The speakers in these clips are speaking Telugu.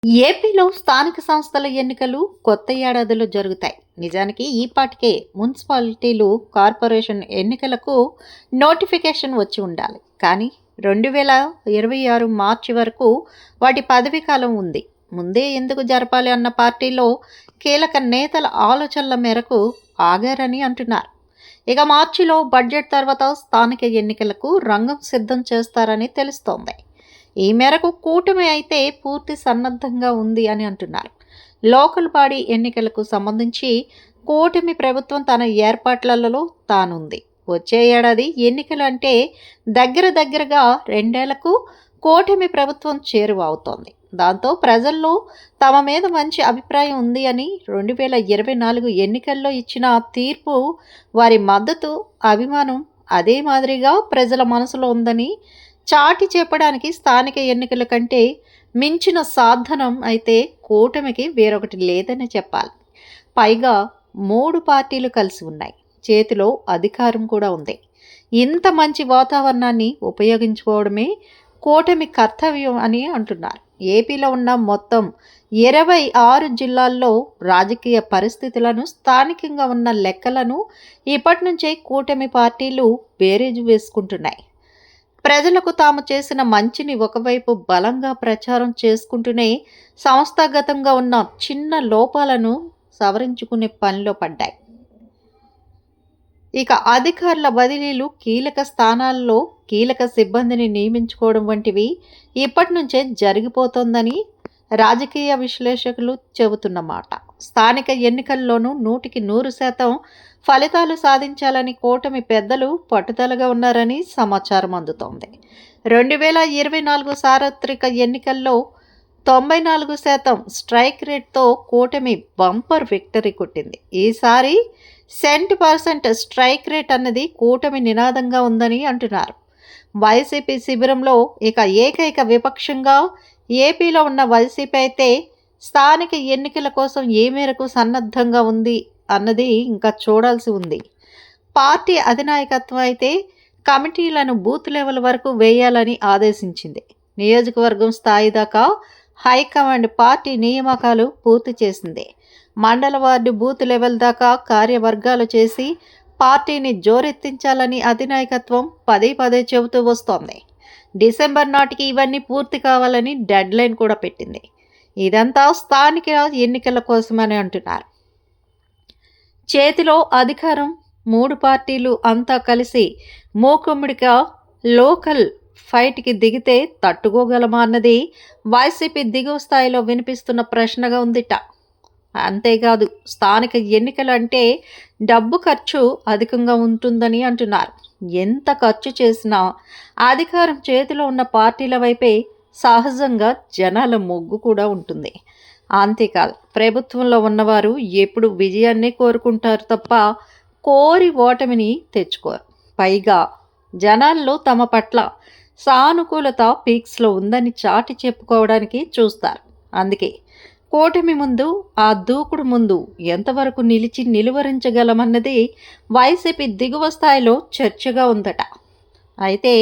ఏపీలో స్థానిక సంస్థల ఎన్నికలు కొత్త ఏడాదిలో జరుగుతాయి. నిజానికి ఈ పాటికే మున్సిపాలిటీలు, కార్పొరేషన్ ఎన్నికలకు నోటిఫికేషన్ వచ్చి ఉండాలి. కానీ 2026 మార్చి వరకు వాటి పదవీ కాలం ఉంది. ముందే ఎందుకు జరపాలి అన్న పార్టీలో కీలక నేతల ఆలోచనల మేరకు ఆగారని అంటున్నారు. ఇక మార్చిలో బడ్జెట్ తర్వాత స్థానిక ఎన్నికలకు రంగం సిద్ధం చేస్తారని తెలుస్తోంది. ఈ మేరకు కూటమి అయితే పూర్తి సన్నద్ధంగా ఉంది అని అంటున్నారు. లోకల్ బాడీ ఎన్నికలకు సంబంధించి కూటమి ప్రభుత్వం తన ఏర్పాట్లలో తానుంది. వచ్చే ఏడాది ఎన్నికలు అంటే దగ్గరగా 2 ఏళ్లకు కూటమి ప్రభుత్వం చేరువ అవుతోంది. దాంతో ప్రజల్లో తమ మీద మంచి అభిప్రాయం ఉంది అని 2024 ఎన్నికల్లో ఇచ్చిన తీర్పు, వారి మద్దతు, అభిమానం అదే మాదిరిగా ప్రజల మనసులో ఉందని చాటి చెప్పడానికి స్థానిక ఎన్నికల కంటే మించిన సాధనం అయితే కూటమికి వేరొకటి లేదని చెప్పాలి. పైగా 3 పార్టీలు కలిసి ఉన్నాయి. చేతిలో అధికారం కూడా ఉంది. ఇంత మంచి వాతావరణాన్ని ఉపయోగించుకోవడమే కూటమి కర్తవ్యం అని అంటున్నారు. ఏపీలో ఉన్న మొత్తం 26 జిల్లాల్లో రాజకీయ పరిస్థితులను, స్థానికంగా ఉన్న లెక్కలను ఇప్పటి నుంచే కూటమి పార్టీలు బేరీజు వేసుకుంటున్నాయి. ప్రజలకు తాము చేసిన మంచిని ఒకవైపు బలంగా ప్రచారం చేసుకుంటూనే సంస్థాగతంగా ఉన్న చిన్న లోపాలను సవరించుకునే పనిలో పడ్డాయి. ఇక అధికారుల బదిలీలు, కీలక స్థానాల్లో కీలక సిబ్బందిని నియమించుకోవడం వంటివి ఇప్పటి నుంచే జరిగిపోతోందని రాజకీయ విశ్లేషకులు చెబుతున్నమాట. స్థానిక ఎన్నికల్లోనూ 100% ఫలితాలు సాధించాలని కూటమి పెద్దలు పట్టుదలగా ఉన్నారని సమాచారం అందుతోంది. 2024 సార్వత్రిక ఎన్నికల్లో 94% స్ట్రైక్ రేట్తో కూటమి బంపర్ విక్టరీ కొట్టింది. ఈసారి 100% స్ట్రైక్ రేట్ అన్నది కూటమి నినాదంగా ఉందని అంటున్నారు. వైసీపీ శిబిరంలో ఇక ఏకైక విపక్షంగా ఏపీలో ఉన్న వైసీపీ అయితే స్థానిక ఎన్నికల కోసం ఏ మేరకు సన్నద్ధంగా ఉంది అన్నది ఇంకా చూడాల్సి ఉంది. పార్టీ అధినాయకత్వం అయితే కమిటీలను బూత్ లెవెల్ వరకు వేయాలని ఆదేశించింది. నియోజకవర్గం స్థాయి దాకా హైకమాండ్ పార్టీ నియామకాలు పూర్తి చేసింది. మండల వార్డు బూత్ లెవెల్ దాకా కార్యవర్గాలు చేసి పార్టీని జోరెత్తించాలని అధినాయకత్వం పదే చెబుతూ వస్తోంది. డిసెంబర్ నాటికి ఇవన్నీ పూర్తి కావాలని డెడ్ లైన్ కూడా పెట్టింది. ఇదంతా స్థానిక ఎన్నికల కోసమని అంటున్నారు. చేతిలో అధికారం, 3 పార్టీలు అంతా కలిసి మూకుమ్మడిగా లోకల్ ఫైట్కి దిగితే తట్టుకోగలమా అన్నది వైసీపీ దిగువ స్థాయిలో వినిపిస్తున్న ప్రశ్నగా ఉందిట. అంతేకాదు, స్థానిక ఎన్నికలు అంటే డబ్బు ఖర్చు అధికంగా ఉంటుందని అంటున్నారు. ఎంత ఖర్చు చేసినా అధికారం చేతిలో ఉన్న పార్టీల వైపే సహజంగా జనాల మొగ్గు కూడా ఉంటుంది. అంతేకాదు, ప్రభుత్వంలో ఉన్నవారు ఎప్పుడు విజయాన్నే కోరుకుంటారు తప్ప కోరి ఓటమిని తెచ్చుకోరు. పైగా జనాల్లో తమ పట్ల సానుకూలత పీక్స్లో ఉందని చాటి చెప్పుకోవడానికి చూస్తారు. అందుకే కూటమి ముందు, ఆ దూకుడు ముందు ఎంతవరకు నిలువరించగలమన్నది వైసీపీ దిగువ స్థాయిలో చర్చగా ఉందట. అయితే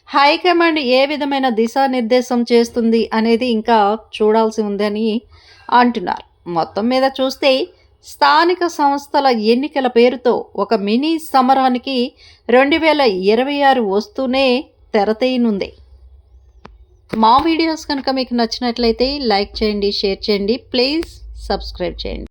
హైకమాండ్ ఏ విధమైన దిశానిర్దేశం చేస్తుంది అనేది ఇంకా చూడాల్సి ఉందని అంటున్నారు. మొత్తం మీద చూస్తే స్థానిక సంస్థల ఎన్నికల పేరుతో ఒక మినీ సమరానికి 2026 వస్తూనే తెరతీయనుంది. మా వీడియోస్ కనుక మీకు నచ్చినట్లయితే లైక్ చేయండి, షేర్ చేయండి, ప్లీజ్ సబ్స్క్రైబ్ చేయండి.